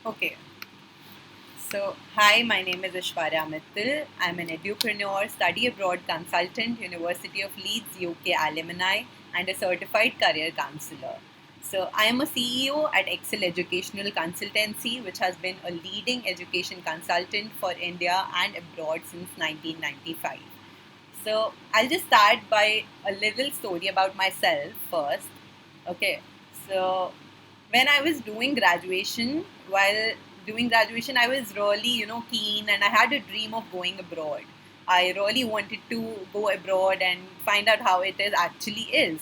Okay, so hi, my name is Aishwarya Mittal. I'm an edupreneur, study abroad consultant, University of Leeds, UK alumni, and a certified career counselor. So I am a CEO at Excel Educational Consultancy, which has been a leading education consultant for India and abroad since 1995. So I'll just start by a little story about myself first. Okay, so when I was doing graduation, while doing graduation, I was really, keen and I had a dream of going abroad. I really wanted to go abroad and find out how it is actually is.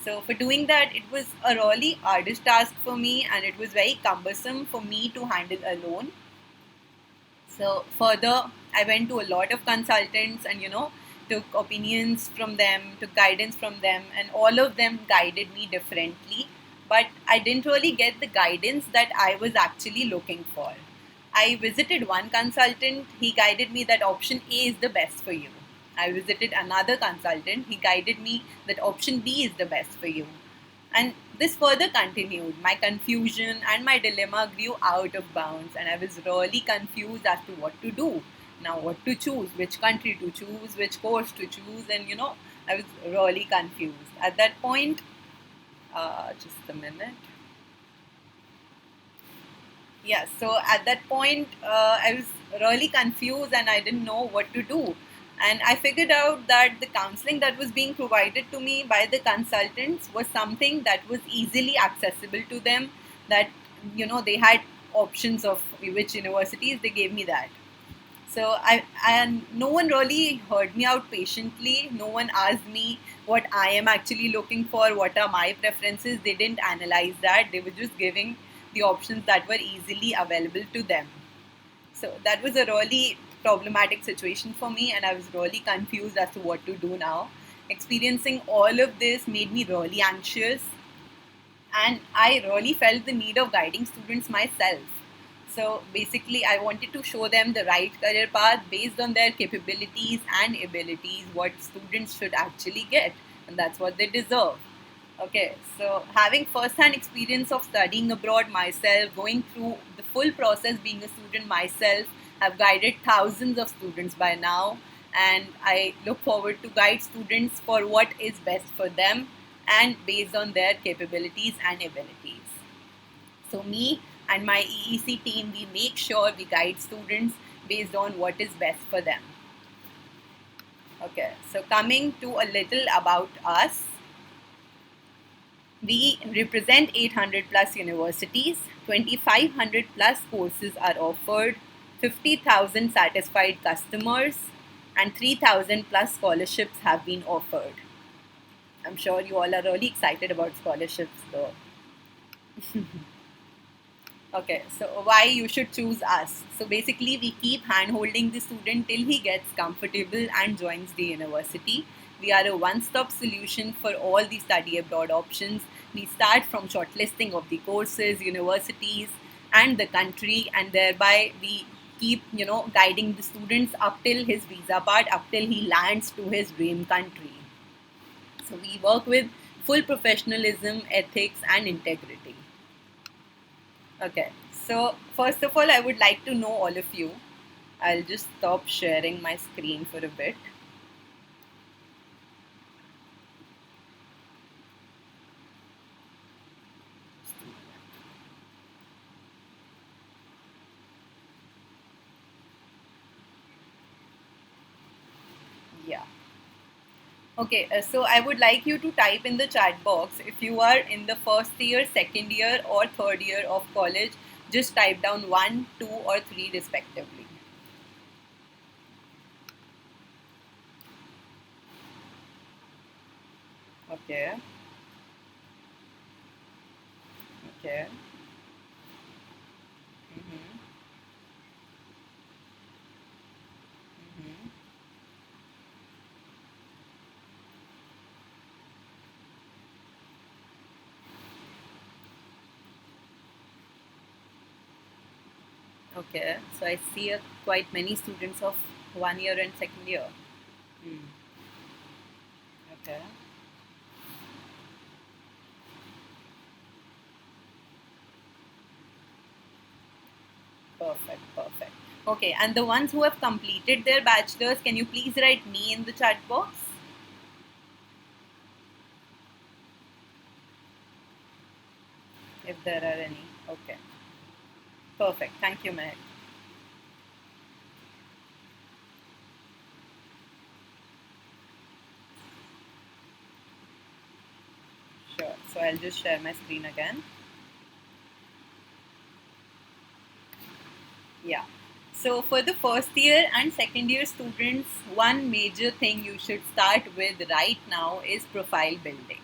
So for doing that, it was a really arduous task for me and it was very cumbersome for me to handle alone. So further, I went to a lot of consultants and took opinions from them, took guidance from them, and all of them guided me differently. But I didn't really get the guidance that I was actually looking for. I visited one consultant, he guided me that option A is the best for you. I visited another consultant, he guided me that option B is the best for you. And this further continued. My confusion and my dilemma grew out of bounds, and I was really confused as to what to do. Now, what to choose, which country to choose, which course to choose, and I was really confused. At that point, just a minute. Yeah, so at that point, I was really confused and I didn't know what to do. And I figured out that the counseling that was being provided to me by the consultants was something that was easily accessible to them, that, they had options of which universities, they gave me that. So and no one really heard me out patiently. No one asked me what I am actually looking for, what are my preferences. They didn't analyze that. They were just giving the options that were easily available to them. So that was a really problematic situation for me, and I was really confused as to what to do now. Experiencing all of this made me really anxious, and I really felt the need of guiding students myself. So basically, I wanted to show them the right career path based on their capabilities and abilities, what students should actually get, and that's what they deserve. Okay, so having first hand experience of studying abroad myself, going through the full process being a student myself, I've guided thousands of students by now, and I look forward to guide students for what is best for them and based on their capabilities and abilities. So, me and my EEC team, we make sure we guide students based on what is best for them. Okay, so coming to a little about us, we represent 800 plus universities, 2,500 plus courses are offered, 50,000 satisfied customers, and 3,000 plus scholarships have been offered. I'm sure you all are really excited about scholarships though. Okay, so why you should choose us? So basically, we keep hand holding the student till he gets comfortable and joins the university. We are a one stop solution for all the study abroad options. We start from shortlisting of the courses, universities, and the country, and thereby we keep, guiding the students up till his visa part, up till he lands to his dream country. So we work with full professionalism, ethics, and integrity. Okay, so first of all, I would like to know all of you. I'll just stop sharing my screen for a bit. Yeah. Okay, so I would like you to type in the chat box if you are in the first year, second year, or third year of college. Just type down 1, 2, or 3 respectively. Okay, okay. Mm-hmm. Mm-hmm. Okay, so I see quite many students of 1 year and second year. Hmm. Okay. Perfect, perfect. Okay, and the ones who have completed their bachelor's, can you please write me in the chat box if there are any? Okay, perfect. Thank you, Mehak. Sure. So I'll just share my screen again. Yeah. So for the first year and second year students, one major thing you should start with right now is profile building.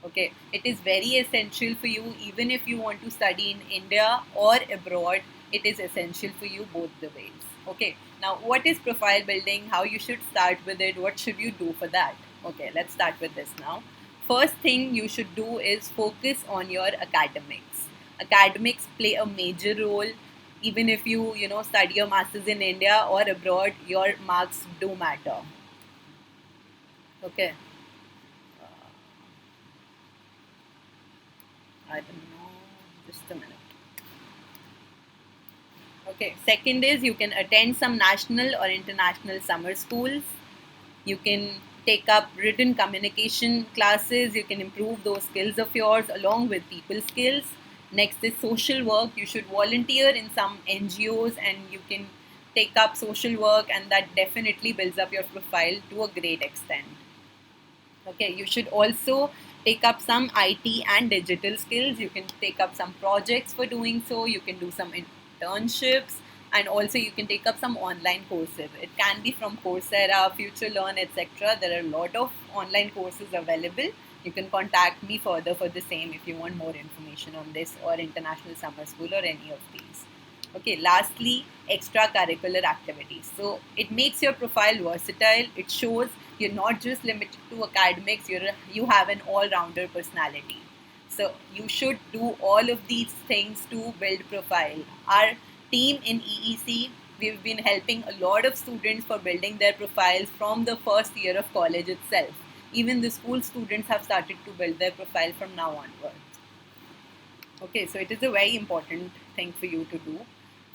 Okay, it is very essential for you even if you want to study in India or abroad. It is essential for you both the ways. Okay, now what is profile building? How you should start with it? What should you do for that? Okay, let's start with this now. First thing you should do is focus on your academics. Academics play a major role. Even if you study your masters in India or abroad, your marks do matter. Okay. I don't know. Just a minute. Okay. Second is you can attend some national or international summer schools. You can take up written communication classes. You can improve those skills of yours along with people skills. Next is social work. You should volunteer in some NGOs and you can take up social work, and that definitely builds up your profile to a great extent. Okay, you should also take up some IT and digital skills. You can take up some projects for doing so. You can do some internships, and also you can take up some online courses. It can be from Coursera, Future Learn, etc. There are a lot of online courses available. You can contact me further for the same if you want more information on this or international summer school or any of these. Okay, lastly, extracurricular activities. So it makes your profile versatile. It shows you're not just limited to academics, you have an all-rounder personality. So you should do all of these things to build profile. Our team in EEC, we've been helping a lot of students for building their profiles from the first year of college itself. Even the school students have started to build their profile from now onwards. Okay, so it is a very important thing for you to do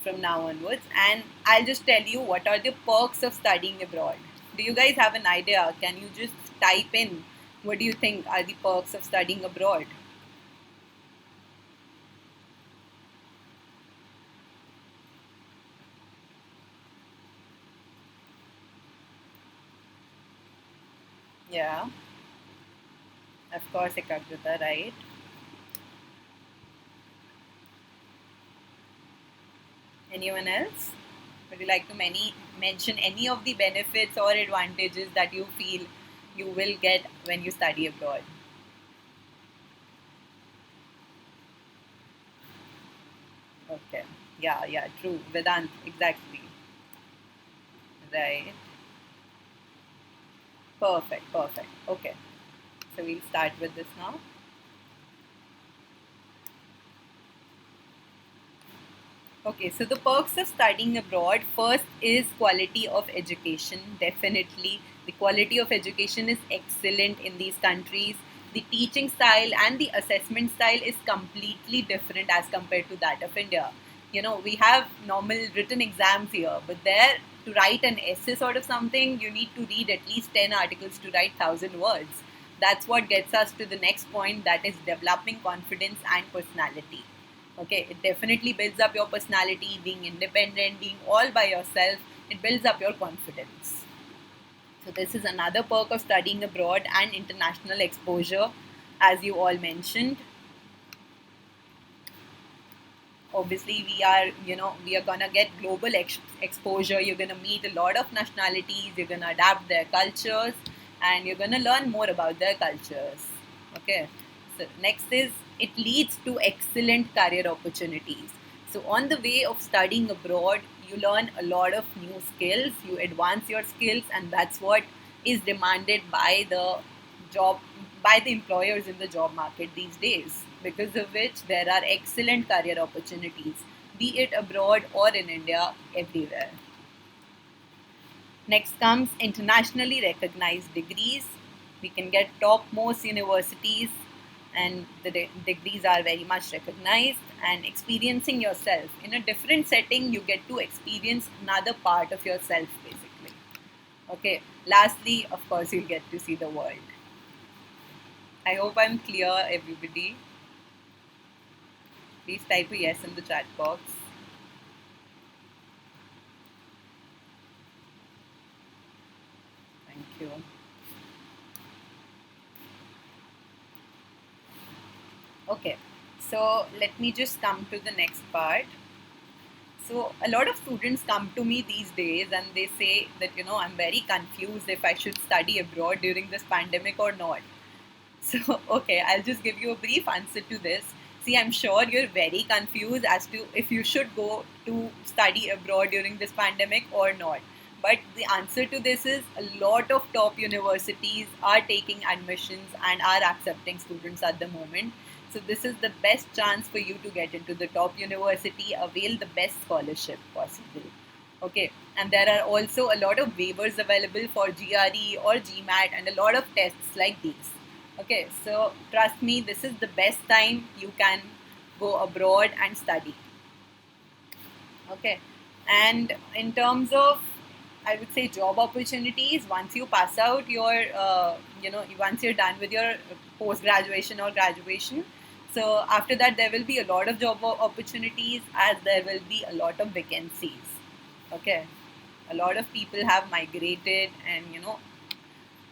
from now onwards. And I'll just tell you what are the perks of studying abroad. Do you guys have an idea? Can you just type in what do you think are the perks of studying abroad? Yeah, of course, Ekagrita, right? Anyone else? Would you like to mention any of the benefits or advantages that you feel you will get when you study abroad? Okay. Yeah, yeah, true. Vedant, exactly. Right. Perfect, perfect. Okay. So we'll start with this now. Okay, so the perks of studying abroad first is quality of education. Definitely, the quality of education is excellent in these countries. The teaching style and the assessment style is completely different as compared to that of India. We have normal written exams here, but there to write an essay sort of something, you need to read at least 10 articles to write 1,000 words. That's what gets us to the next point, that is developing confidence and personality. Okay, it definitely builds up your personality, being independent, being all by yourself. It builds up your confidence. So this is another perk of studying abroad and international exposure, as you all mentioned. Obviously, we are gonna get global exposure. You're gonna meet a lot of nationalities. You're gonna adapt their cultures, and you're gonna learn more about their cultures. Okay. So next is it leads to excellent career opportunities. So on the way of studying abroad, you learn a lot of new skills. You advance your skills, and that's what is demanded by the job by the employers in the job market these days, because of which there are excellent career opportunities, be it abroad or in India, everywhere. Next comes internationally recognized degrees. We can get topmost universities, and the degrees are very much recognized. And experiencing yourself in a different setting, you get to experience another part of yourself basically. Okay, lastly, of course, you'll get to see the world. I hope I'm clear, everybody. Please type a yes in the chat box. Thank you. Okay, so let me just come to the next part. So a lot of students come to me these days and they say that, I'm very confused if I should study abroad during this pandemic or not. So, okay, I'll just give you a brief answer to this. See, I'm sure you're very confused as to if you should go to study abroad during this pandemic or not. But the answer to this is a lot of top universities are taking admissions and are accepting students at the moment. So, this is the best chance for you to get into the top university, avail the best scholarship possible. Okay, and there are also a lot of waivers available for GRE or GMAT and a lot of tests like these. Okay, so trust me, this is the best time you can go abroad and study. Okay, and in terms of, I would say, job opportunities, once you pass out your, once you're done with your post graduation or graduation, so after that, there will be a lot of job opportunities as there will be a lot of vacancies. Okay, a lot of people have migrated, and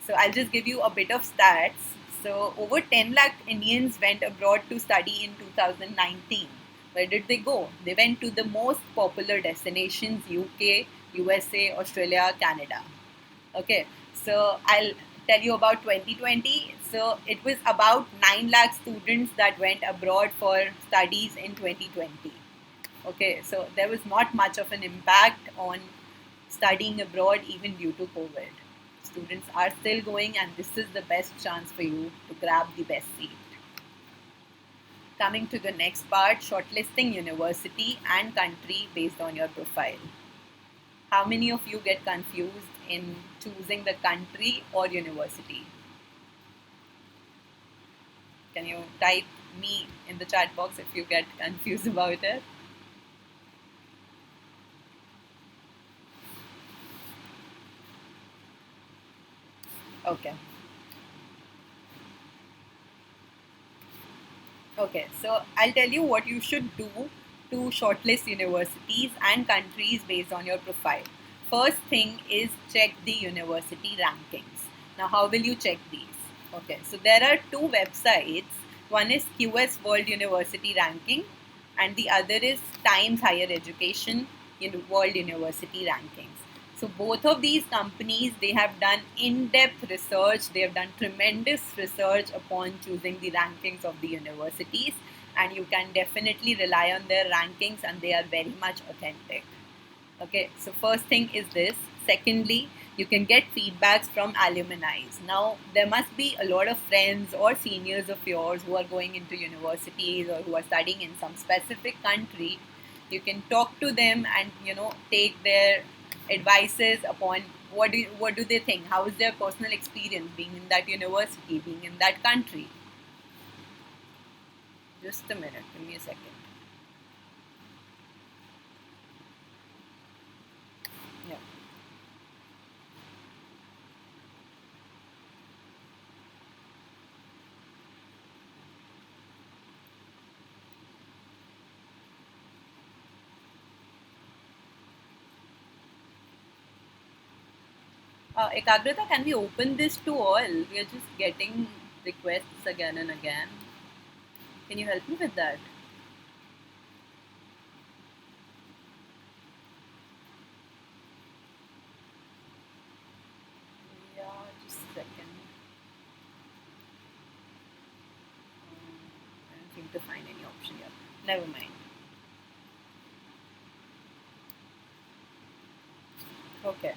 so I'll just give you a bit of stats. So over 10 lakh Indians went abroad to study in 2019. Where did they go? They went to the most popular destinations: UK, USA, Australia, Canada. Okay, so I'll tell you about 2020. So it was about 9 lakh students that went abroad for studies in 2020. Okay, so there was not much of an impact on studying abroad even due to COVID. Students are still going, and this is the best chance for you to grab the best seat. Coming to the next part, shortlisting university and country based on your profile. How many of you get confused in choosing the country or university? Can you type me in the chat box if you get confused about it? Okay. Okay, so I'll tell you what you should do to shortlist universities and countries based on your profile. First thing is check the university rankings. Now, how will you check these? Okay, so there are two websites. One is QS World University Ranking, and the other is Times Higher Education World University Rankings. So both of these companies, they have done in-depth research. They have done tremendous research upon choosing the rankings of the universities, and you can definitely rely on their rankings, and they are very much authentic. Okay, so first thing is this. Secondly, you can get feedbacks from alumni. Now, there must be a lot of friends or seniors of yours who are going into universities or who are studying in some specific country. You can talk to them and take their advices upon what do they think, how is their personal experience being in that university, being in that country. Just a minute, give me a second. Yeah. Ekagrata, can we open this to all? We are just getting requests again and again. Can you help me with that? Yeah, just a second. I don't seem to find any option here. Never mind. Okay.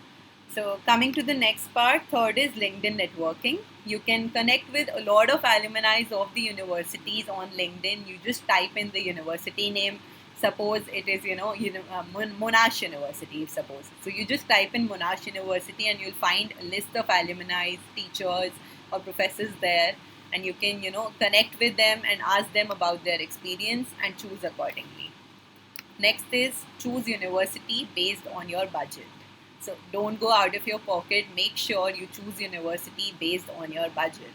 So coming to the next part, third is LinkedIn networking. You can connect with a lot of alumni of the universities on LinkedIn. You just type in the university name. Suppose it is, Monash University, suppose. So you just type in Monash University and you'll find a list of alumni, teachers or professors there. and you can, connect with them and ask them about their experience and choose accordingly. Next is choose university based on your budget. So don't go out of your pocket. Make sure you choose university based on your budget.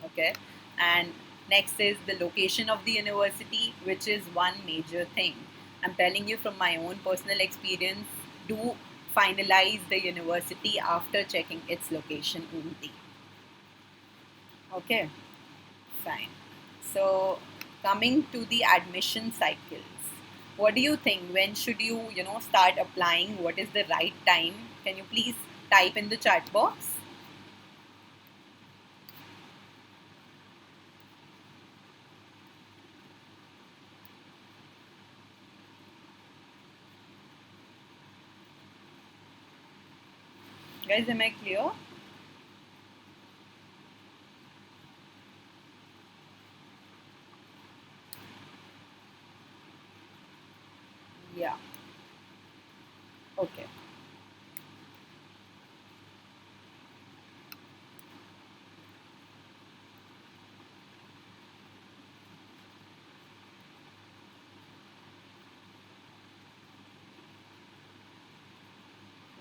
Okay. And next is the location of the university, which is one major thing. I'm telling you from my own personal experience, do finalize the university after checking its location only. Okay. Fine. So, coming to the admission cycles, what do you think? When should you, start applying? What is the right time? Can you please type in the chat box? Guys, am I clear? Yeah. Okay.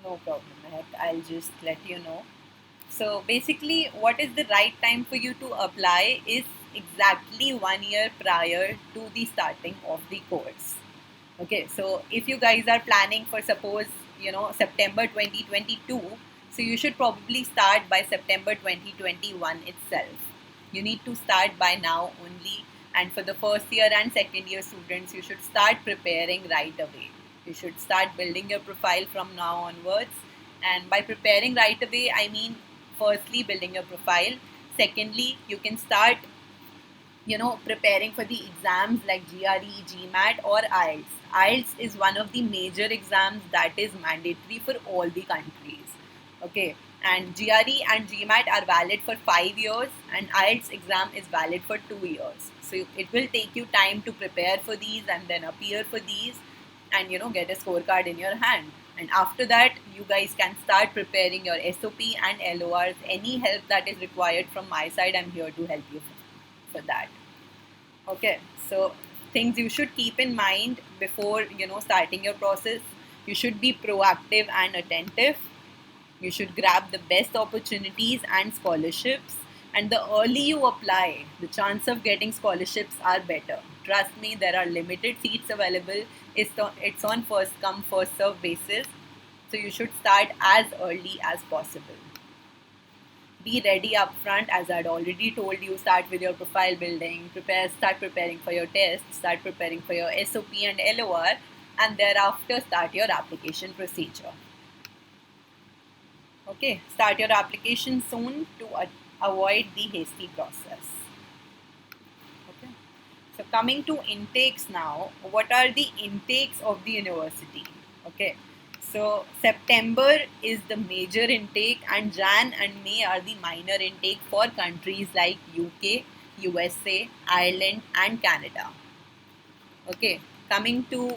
No problem, Mehak. I'll just let you know. So basically, what is the right time for you to apply is exactly 1 year prior to the starting of the course. Okay, so if you guys are planning for suppose September 2022, so you should probably start by September 2021 itself. You need to start by now only, and for the first year and second year students, you should start preparing right away. You should start building your profile from now onwards, and by preparing right away, I mean firstly building your profile. Secondly, you can start preparing for the exams like GRE, GMAT, or IELTS. IELTS is one of the major exams that is mandatory for all the countries. Okay, and GRE and GMAT are valid for 5 years, and IELTS exam is valid for 2 years. So it will take you time to prepare for these and then appear for these, and get a scorecard in your hand. And after that, you guys can start preparing your SOP and LORs. Any help that is required from my side, I'm here to help you for that. Okay, so things you should keep in mind before starting your process. You should be proactive and attentive. You should grab the best opportunities and scholarships. And the early you apply, the chance of getting scholarships are better. Trust me, there are limited seats available. It's on first come first serve basis. So you should start as early as possible. Be ready upfront, as I'd already told you. Start with your profile building, start preparing for your tests, start preparing for your SOP and LOR, and thereafter start your application procedure. Okay, start your application soon to avoid the hasty process. Okay, so coming to intakes now, what are the intakes of the university? Okay, so September is the major intake, and Jan and May are the minor intake for countries like UK, USA, Ireland, and Canada. Okay, coming to,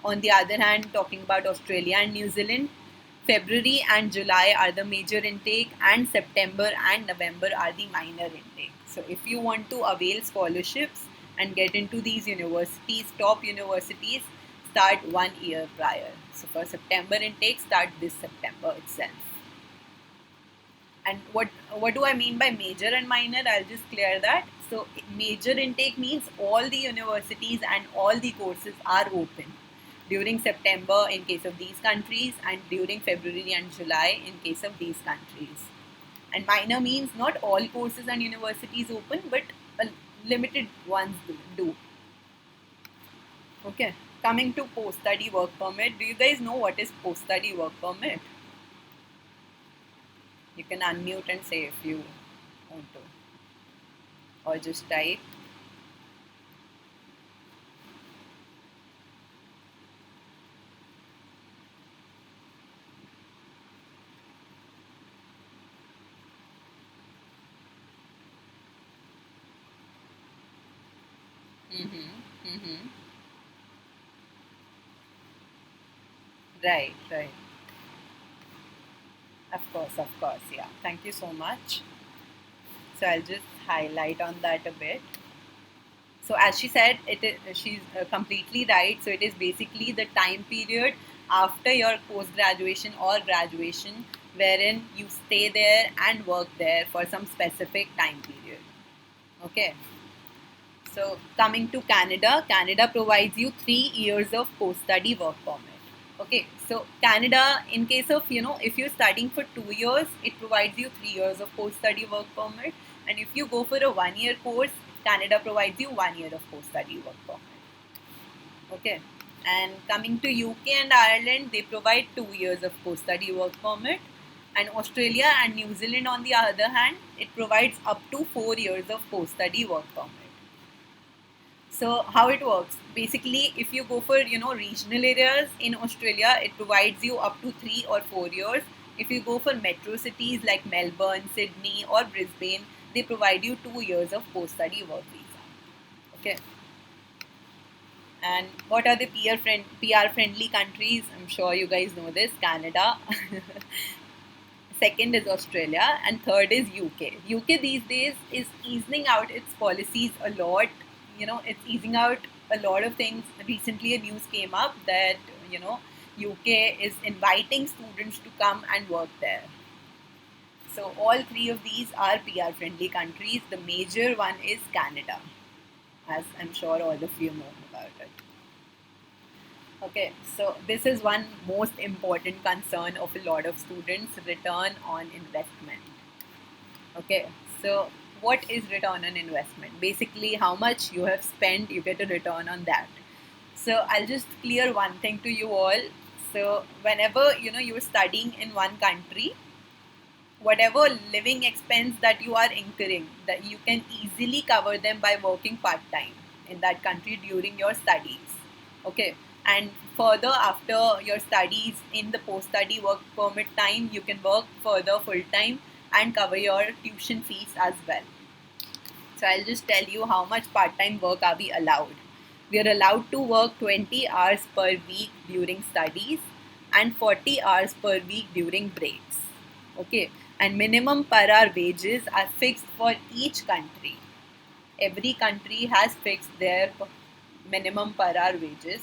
on the other hand, talking about Australia and New Zealand, February and July are the major intake, and September and November are the minor intake. So if you want to avail scholarships and get into these universities, top universities, start 1 year prior. So for September intake, start this September itself. And what do I mean by major and minor? I'll just clear that. So major intake means all the universities and all the courses are open during September in case of these countries, and during February and July in case of these countries. And minor means not all courses and universities open, but limited ones do. Okay. Coming to post-study work permit. Do you guys know what is post-study work permit? You can unmute and say if you want to. Or just type. Mm-hmm. Mm-hmm. Right, right. Of course, yeah. Thank you so much. So I'll just highlight on that a bit. So as she said, she's completely right. So it is basically the time period after your post graduation or graduation wherein you stay there and work there for some specific time period. Okay. So coming to Canada, Canada provides you 3 years of post-study work permit. Okay, so Canada, in case of, if you're studying for 2 years, it provides you 3 years of post-study work permit. And if you go for a 1 year course, Canada provides you 1 year of post-study work permit. Okay, and coming to UK and Ireland, they provide 2 years of post-study work permit. And Australia and New Zealand, on the other hand, it provides up to 4 years of post-study work permit. So how it works? Basically, if you go for regional areas in Australia, it provides you up to 3 or 4 years. If you go for metro cities like Melbourne, Sydney, or Brisbane, they provide you 2 years of post-study work visa. Okay. And what are the PR friendly countries? I'm sure you guys know this. Canada. Second is Australia, and third is UK. UK these days is easing out its policies a lot. It's easing out a lot of things. Recently, a news came up that UK is inviting students to come and work there. So all three of these are PR friendly countries. The major one is Canada, as I'm sure all of you know about it. Okay, so this is one most important concern of a lot of students: return on investment. Okay, so what is return on investment? Basically, how much you have spent, you get a return on that. So I'll just clear one thing to you all. So whenever you're studying in one country, whatever living expense that you are incurring, that you can easily cover them by working part time in that country during your studies. Okay, and further after your studies in the post study work permit time, you can work further full time and cover your tuition fees as well. So I'll just tell you how much part-time work are we allowed. We are allowed to work 20 hours per week during studies and 40 hours per week during breaks. Okay, and minimum per hour wages are fixed for each country. Every country has fixed their minimum per hour wages.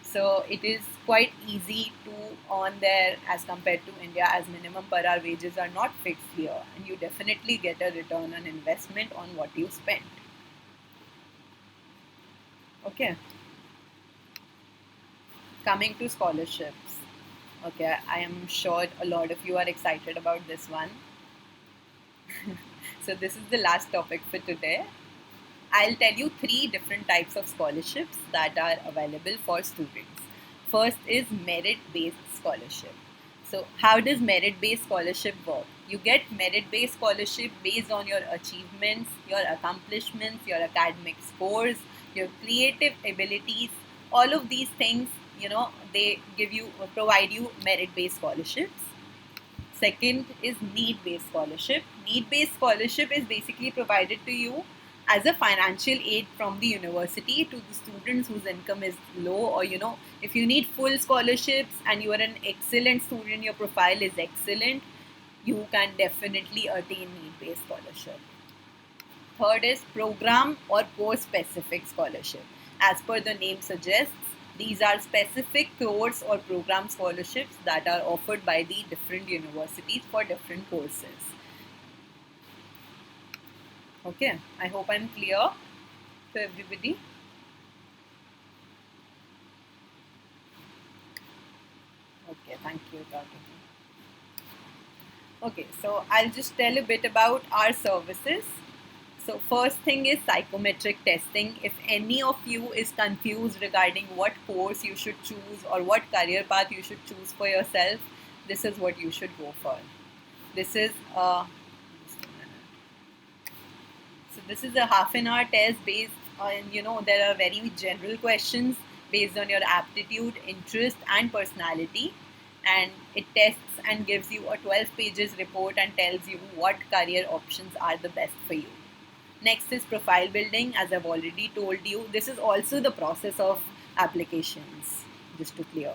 So it is quite easy to earn there as compared to India, as minimum per hour wages are not fixed here, and you definitely get a return on investment on what you spent. Okay. Coming to scholarships. Okay, I am sure a lot of you are excited about this one. So this is the last topic for today. I'll tell you 3 different types of scholarships that are available for students. First is merit-based scholarship. So how does merit-based scholarship work? You get merit-based scholarship based on your achievements, your accomplishments, your academic scores, your creative abilities. All of these things, they provide you merit-based scholarships. Second is need-based scholarship. Need-based scholarship is basically provided to you as a financial aid from the university to the students whose income is low, or if you need full scholarships and you are an excellent student, your profile is excellent, you can definitely attain need-based scholarship. Third is program or course specific scholarship. As per the name suggests, these are specific course or program scholarships that are offered by the different universities for different courses. Okay, I hope I'm clear to everybody. Okay, thank you, Dr. Okay, so I'll just tell a bit about our services. So first thing is psychometric testing. If any of you is confused regarding what course you should choose or what career path you should choose for yourself, this is what you should go for. This is this is a half-an-hour test based on, there are very general questions based on your aptitude, interest, and personality. And it tests and gives you a 12 pages report and tells you what career options are the best for you. Next is profile building, as I've already told you. This is also the process of applications, just to clear.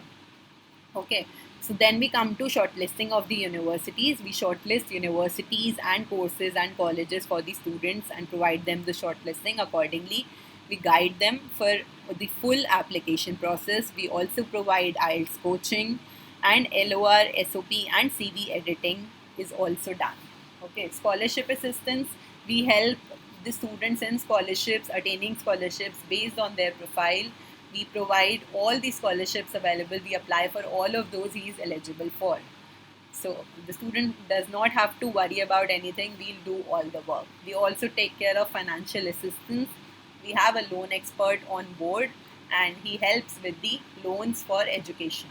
Okay, so then we come to shortlisting of the universities. We shortlist universities and courses and colleges for the students and provide them the shortlisting accordingly. We guide them for the full application process. We also provide IELTS coaching, and LOR, SOP, and CV editing is also done. Okay, scholarship assistance. We help the students in scholarships, attaining scholarships based on their profile. We provide all the scholarships available. We apply for all of those he is eligible for. So the student does not have to worry about anything. We'll do all the work. We also take care of financial assistance. We have a loan expert on board and he helps with the loans for education.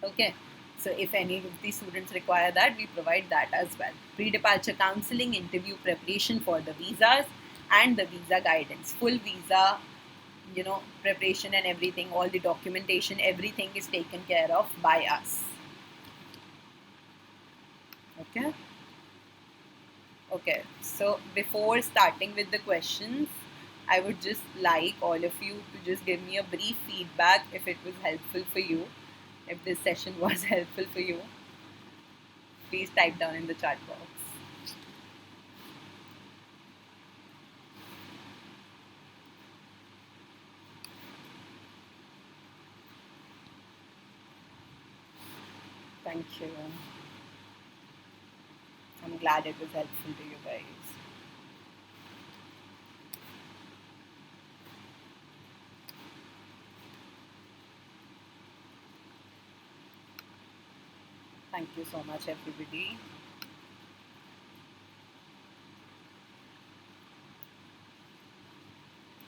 Okay. So if any of the students require that, we provide that as well. Pre-departure counseling, interview preparation for the visas, and the visa guidance. Full visa, preparation and everything, all the documentation, everything is taken care of by us. Okay. Okay. So before starting with the questions, I would just like all of you to just give me a brief feedback if it was helpful for you. If this session was helpful for you, please type down in the chat box. Thank you. I'm glad it was helpful to you guys. Thank you so much, everybody.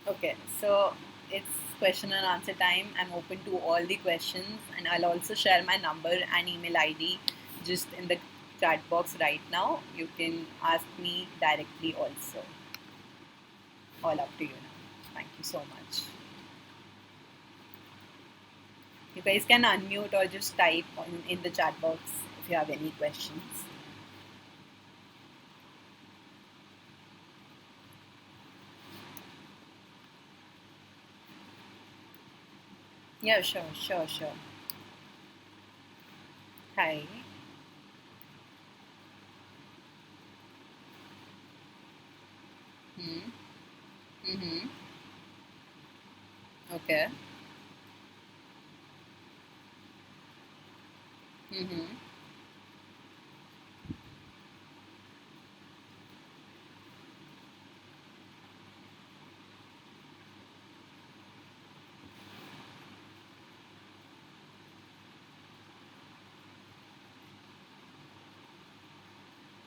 Okay, so it's question and answer time. I'm open to all the questions, and I'll also share my number and email ID just in the chat box right now. You can ask me directly also. All up to you now. Thank you so much. You guys can unmute or just type in the chat box if you have any questions. Yeah, sure. Hi. Hmm. Mm-hmm. Okay. Mm-hmm.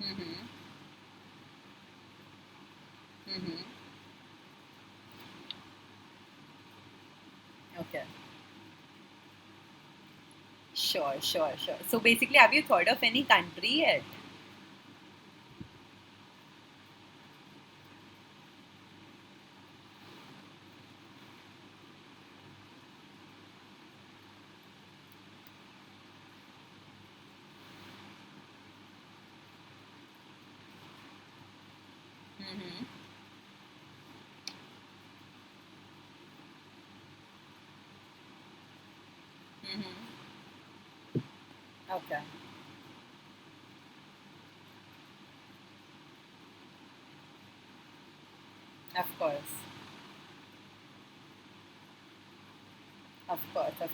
Mm-hmm. Mm-hmm. Okay. Sure. So basically, have you thought of any country yet? Mm-hmm. Mm-hmm. Okay. Of course. Of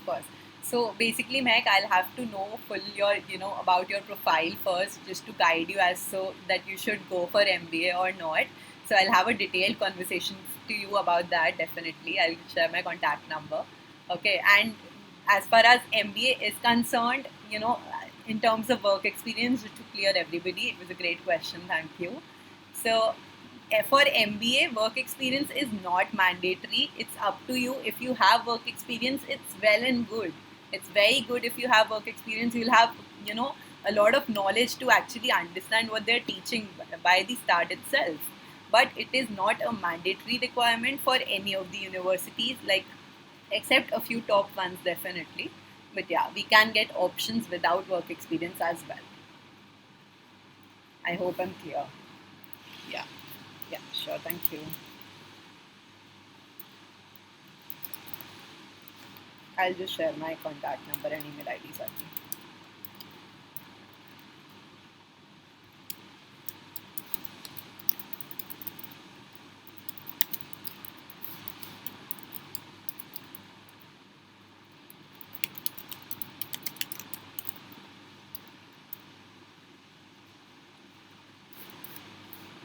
course. So basically, Mehak, I'll have to know about your profile first, just to guide you as so that you should go for MBA or not. So I'll have a detailed conversation to you about that. Definitely, I'll share my contact number. Okay, and as far as MBA is concerned, in terms of work experience, just to clear everybody, it was a great question. Thank you. So for MBA, work experience is not mandatory. It's up to you. If you have work experience, it's well and good. It's very good if you have work experience. You'll have, a lot of knowledge to actually understand what they're teaching by the start itself. But it is not a mandatory requirement for any of the universities, like except a few top ones, definitely. But yeah, we can get options without work experience as well. I hope I'm clear. Yeah. Yeah, sure. Thank you. I'll just share my contact number and email ID. Sorry.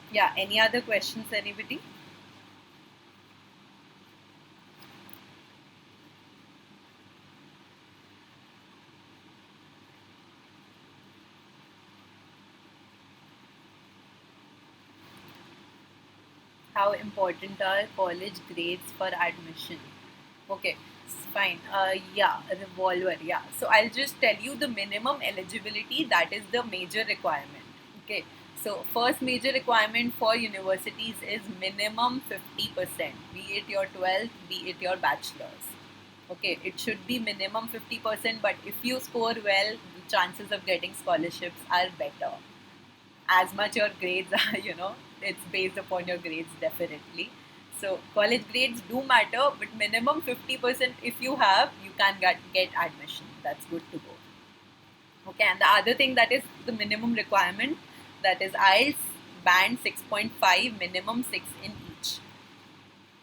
Yeah, any other questions, anybody? How important are college grades for admission? Okay, fine. Yeah, revolver. Yeah. So I'll just tell you the minimum eligibility, that is the major requirement. Okay. So first major requirement for universities is minimum 50%, be it your 12th, be it your bachelor's. Okay, it should be minimum 50%, but if you score well, the chances of getting scholarships are better. As much your grades are, it's based upon your grades definitely. So college grades do matter, but minimum 50% if you have, you can get admission. That's good to go. Okay, and the other thing that is the minimum requirement, that is IELTS band 6.5, minimum 6 in each.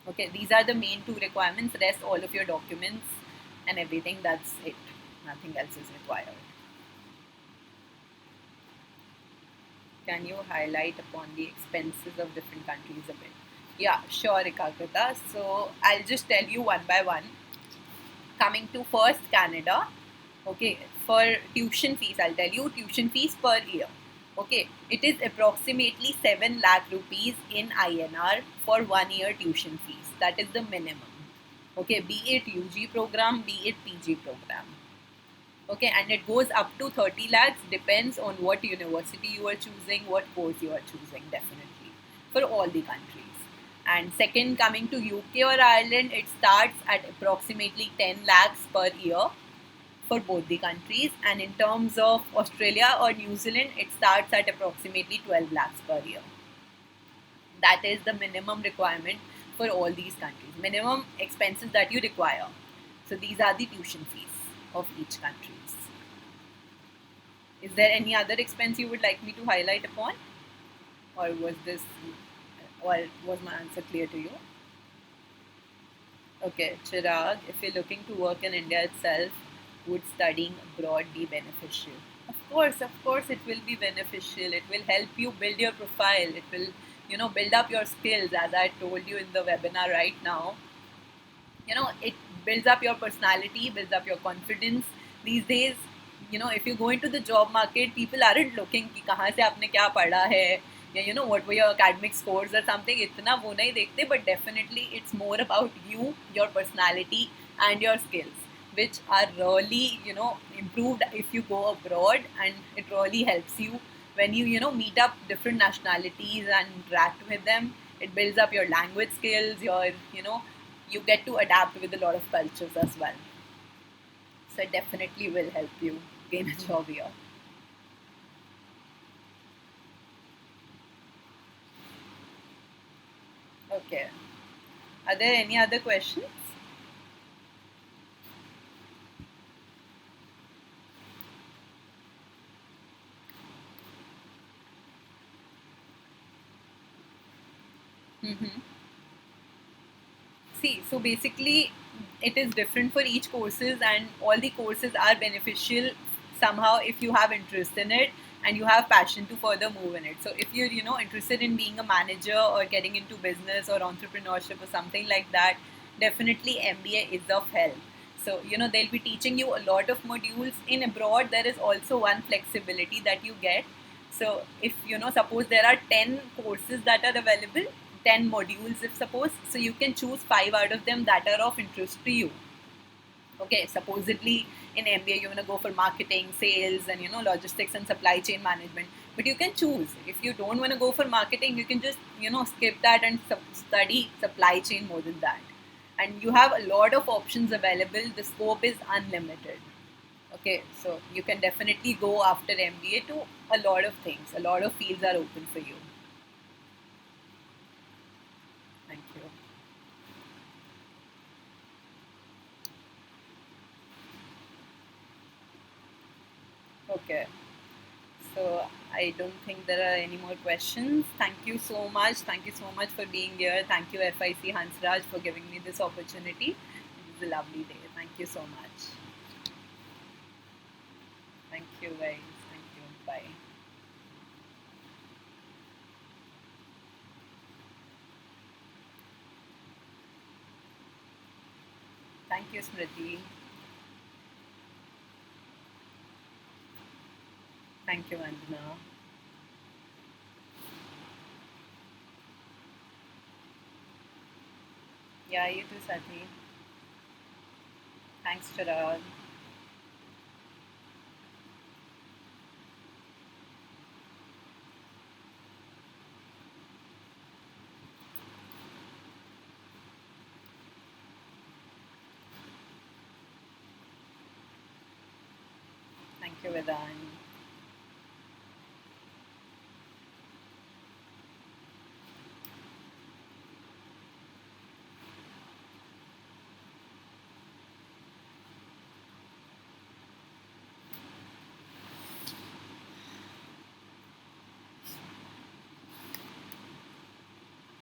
Okay, these are the main two requirements. Rest all of your documents and everything, that's it. Nothing else is required. Can you highlight upon the expenses of different countries a bit? Yeah, sure, Ekagrita. So I'll just tell you one by one. Coming to first Canada, okay, for tuition fees, I'll tell you tuition fees per year. Okay, it is approximately 7 lakh rupees in INR for 1 year tuition fees. That is the minimum. Okay, be it UG program, be it PG program. Okay, and it goes up to 30 lakhs, depends on what university you are choosing, what course you are choosing, definitely, for all the countries. And second, coming to UK or Ireland, it starts at approximately 10 lakhs per year for both the countries. And in terms of Australia or New Zealand, it starts at approximately 12 lakhs per year. That is the minimum requirement for all these countries, minimum expenses that you require. So these are the tuition fees of each countries. Is there any other expense you would like me to highlight upon? Or was my answer clear to you? Okay, Chirag, if you're looking to work in India itself, would studying abroad be beneficial? Of course, it will be beneficial. It will help you build your profile. It will, build up your skills, as I told you in the webinar right now. It builds up your personality, builds up your confidence. These days, if you go into the job market, people aren't looking कि कहाँ से आपने क्या पढ़ा है, या what were your academic scores or something. इतना वो नहीं देखते, but definitely it's more about you, your personality and your skills, which are really improved if you go abroad. And it really helps you when you meet up different nationalities and interact with them. It builds up your language skills, your you get to adapt with a lot of cultures as well. So it definitely will help you gain a job here. Okay. Are there any other questions? Mm-hmm. See, so basically, it is different for each courses, and all the courses are beneficial somehow if you have interest in it and you have passion to further move in it. So if you're interested in being a manager or getting into business or entrepreneurship or something like that, definitely MBA is of help. So they'll be teaching you a lot of modules. In abroad, there is also one flexibility that you get. So if suppose there are 10 courses that are available, 10 modules if suppose, so you can choose 5 out of them that are of interest to you. Okay, supposedly in MBA you want to go for marketing, sales, and logistics and supply chain management, but you can choose. If you don't want to go for marketing, you can just skip that and study supply chain more than that. And you have a lot of options available. The scope is unlimited. Okay, so you can definitely go after MBA to a lot of things. A lot of fields are open for you. Thank you. Okay. So I don't think there are any more questions. Thank you so much. Thank you so much for being here. Thank you, FIC Hansraj, for giving me this opportunity. It was a lovely day. Thank you so much. Thank you, guys. Thank you. Bye. Thank you, Smriti. Thank you, Vandana. Yeah, you too, Sati. Thanks, Chirag. Thank you, Vedant.